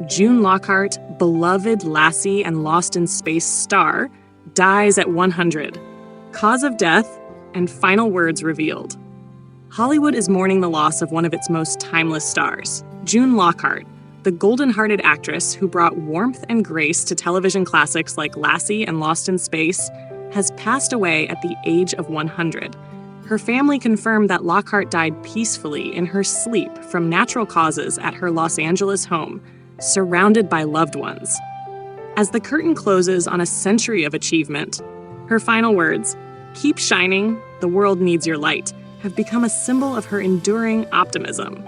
June Lockhart, beloved Lassie and Lost in Space star, dies at 100. Cause of death and final words revealed. Hollywood is mourning the loss of one of its most timeless stars, June Lockhart, the golden-hearted actress who brought warmth and grace to television classics like Lassie and Lost in Space, has passed away at the age of 100. Her family confirmed that Lockhart died peacefully in her sleep from natural causes at her Los Angeles home, surrounded by loved ones. As the curtain closes on a century of achievement, her final words, "Keep shining, the world needs your light," have become a symbol of her enduring optimism.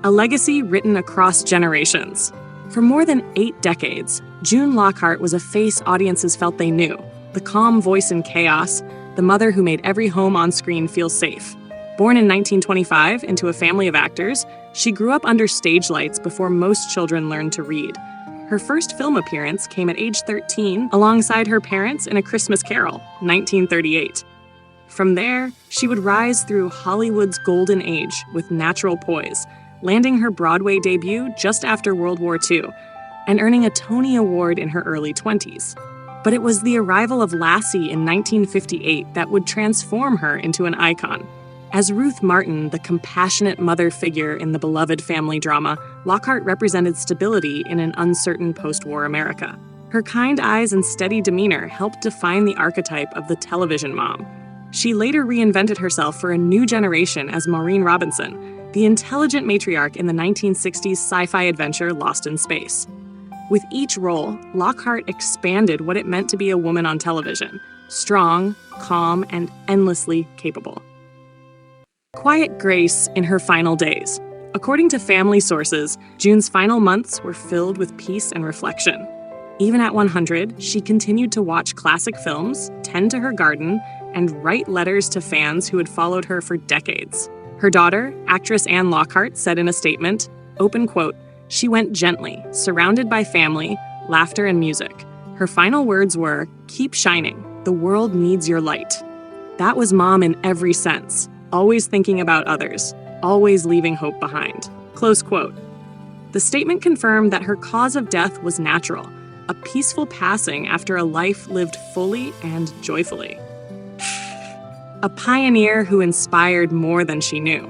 A legacy written across generations. For more than 8 decades, June Lockhart was a face audiences felt they knew, the calm voice in chaos, the mother who made every home on screen feel safe. Born in 1925 into a family of actors, she grew up under stage lights before most children learned to read. Her first film appearance came at age 13 alongside her parents in A Christmas Carol, 1938. From there, she would rise through Hollywood's golden age with natural poise, landing her Broadway debut just after World War II and earning a Tony Award in her early 20s. But it was the arrival of Lassie in 1958 that would transform her into an icon. As Ruth Martin, the compassionate mother figure in the beloved family drama, Lockhart represented stability in an uncertain post-war America. Her kind eyes and steady demeanor helped define the archetype of the television mom. She later reinvented herself for a new generation as Maureen Robinson, the intelligent matriarch in the 1960s sci-fi adventure Lost in Space. With each role, Lockhart expanded what it meant to be a woman on television, strong, calm, and endlessly capable. Quiet grace in her final days. According to family sources, June's final months were filled with peace and reflection. Even at 100, she continued to watch classic films, tend to her garden, and write letters to fans who had followed her for decades. Her daughter, actress Anne Lockhart, said in a statement, open quote, "She went gently, surrounded by family, laughter, and music. Her final words were, 'Keep shining. The world needs your light.' That was mom in every sense, always thinking about others, always leaving hope behind." Close quote. The statement confirmed that her cause of death was natural, a peaceful passing after a life lived fully and joyfully. A pioneer who inspired more than she knew.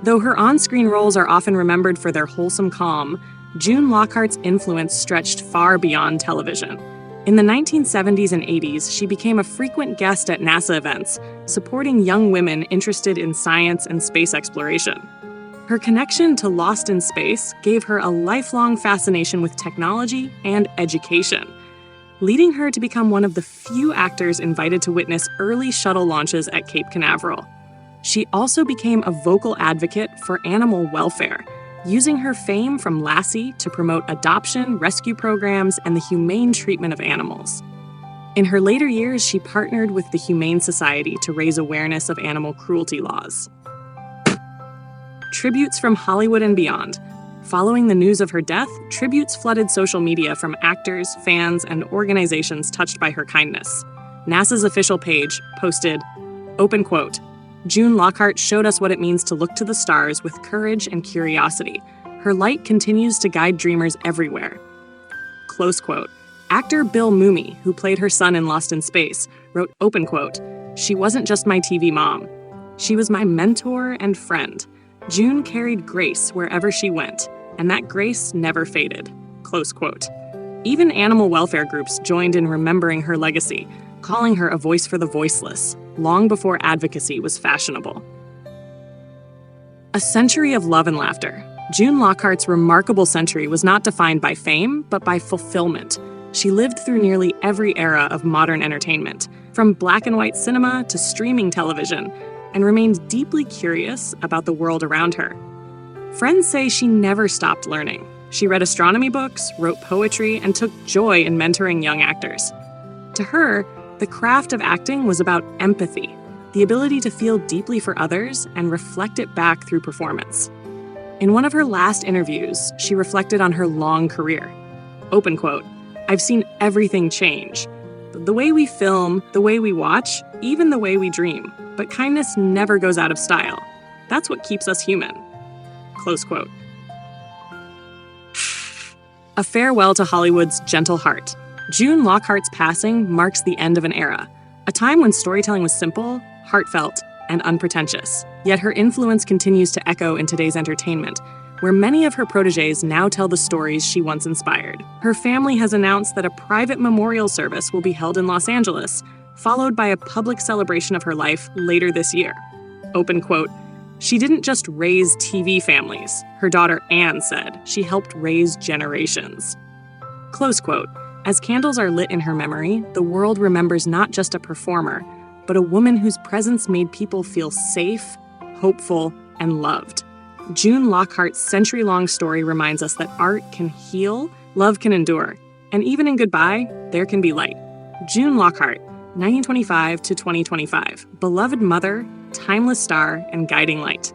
Though her on-screen roles are often remembered for their wholesome calm, June Lockhart's influence stretched far beyond television. In the 1970s and 80s, she became a frequent guest at NASA events, supporting young women interested in science and space exploration. Her connection to Lost in Space gave her a lifelong fascination with technology and education, leading her to become one of the few actors invited to witness early shuttle launches at Cape Canaveral. She also became a vocal advocate for animal welfare, using her fame from Lassie to promote adoption, rescue programs, and the humane treatment of animals. In her later years, she partnered with the Humane Society to raise awareness of animal cruelty laws. Tributes from Hollywood and beyond. Following the news of her death, tributes flooded social media from actors, fans, and organizations touched by her kindness. NASA's official page posted, open quote, "June Lockhart showed us what it means to look to the stars with courage and curiosity. Her light continues to guide dreamers everywhere." Close quote. Actor Bill Mumy, who played her son in Lost in Space, wrote, open quote, "She wasn't just my TV mom. She was my mentor and friend. June carried grace wherever she went, and that grace never faded." Close quote. Even animal welfare groups joined in remembering her legacy, calling her a voice for the voiceless, long before advocacy was fashionable. A century of love and laughter. June Lockhart's remarkable century was not defined by fame, but by fulfillment. She lived through nearly every era of modern entertainment, from black and white cinema to streaming television, and remained deeply curious about the world around her. Friends say she never stopped learning. She read astronomy books, wrote poetry, and took joy in mentoring young actors. To her, the craft of acting was about empathy, the ability to feel deeply for others and reflect it back through performance. In one of her last interviews, she reflected on her long career. Open quote, "I've seen everything change. The way we film, the way we watch, even the way we dream. But kindness never goes out of style. That's what keeps us human." Close quote. A farewell to Hollywood's gentle heart. June Lockhart's passing marks the end of an era, a time when storytelling was simple, heartfelt, and unpretentious. Yet her influence continues to echo in today's entertainment, where many of her protégés now tell the stories she once inspired. Her family has announced that a private memorial service will be held in Los Angeles, followed by a public celebration of her life later this year. Open quote, "She didn't just raise TV families," her daughter Anne said. "She helped raise generations." Close quote. As candles are lit in her memory, the world remembers not just a performer, but a woman whose presence made people feel safe, hopeful, and loved. June Lockhart's century-long story reminds us that art can heal, love can endure, and even in goodbye, there can be light. June Lockhart, 1925 to 2025, beloved mother, timeless star, and guiding light.